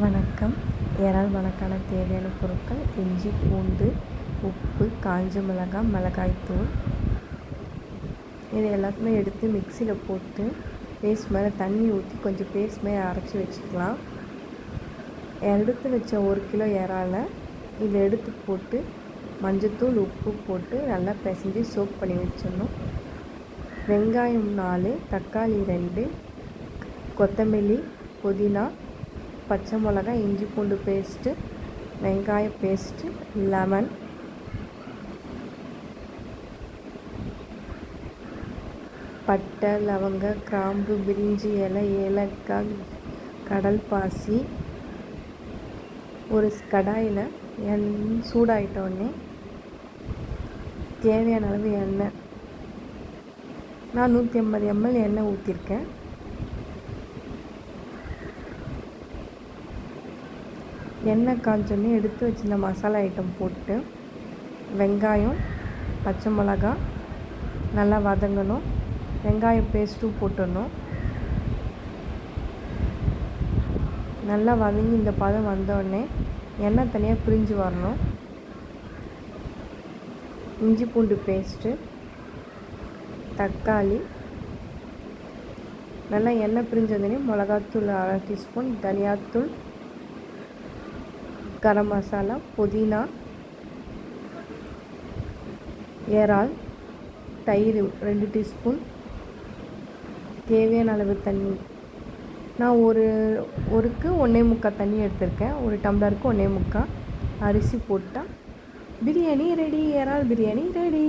வணக்கம். இறால் வளர்க்கான தேவையான பொருட்கள்: இஞ்சி, பூண்டு, உப்பு, காஞ்ச மிளகாய், மிளகாய்த்தூள். இது எல்லாத்தையுமே எடுத்து மிக்சியில் போட்டு பேஸ்ட் மேலே தண்ணி ஊற்றி கொஞ்சம் பேஸ்ட் மேலே அரைச்சி வச்சுக்கலாம். எடுத்து வச்ச 1 கிலோ இறாலை இதை எடுத்து போட்டு மஞ்சத்தூள், உப்பு போட்டு நல்லா பிசைஞ்சு சோக் பண்ணி வச்சிடணும். வெங்காயம் 4, தக்காளி 2, கொத்தமல்லி, புதினா, பச்சை மிளகாய், இஞ்சி பூண்டு பேஸ்ட்டு, வெங்காய பேஸ்ட்டு, லெமன், பட்டை, லவங்க, கிராம்பு, பிரிஞ்சி இலை, ஏலக்காய், கடல் பாசி. ஒரு கடாயில் சூடாயிட்டோடனே தேவையான அளவு எண்ணெய், நான் 150 ml எண்ணெய் ஊற்றிருக்கேன். எண்ணெய் காஞ்சோடனே எடுத்து வச்சிருந்த மசாலா ஐட்டம் போட்டு வெங்காயம், பச்சை மிளகா நல்லா வதங்கணும். வெங்காய பேஸ்ட்டும் போட்டுடணும். நல்லா வதங்கி இந்த பதம் வந்தோடனே எண்ணெய் தனியாக பிரிஞ்சு வரணும். இஞ்சி பூண்டு பேஸ்ட்டு, தக்காளி நல்லா எண்ணெய் பிரிஞ்சு வந்தோடனே மிளகாத்தூள் 1/2 டீஸ்பூன், தனியாத்தூள், கரம் மசாலா, புதினா, இறால், தயிர் 2 டீஸ்பூன், தேவையான அளவு தண்ணி. நான் ஒருக்கு 1.25 தண்ணி எடுத்திருக்கேன். ஒரு டம்ளருக்கு 1.25 அரிசி போட்டால் பிரியாணி ரெடி. இறால் பிரியாணி ரெடி.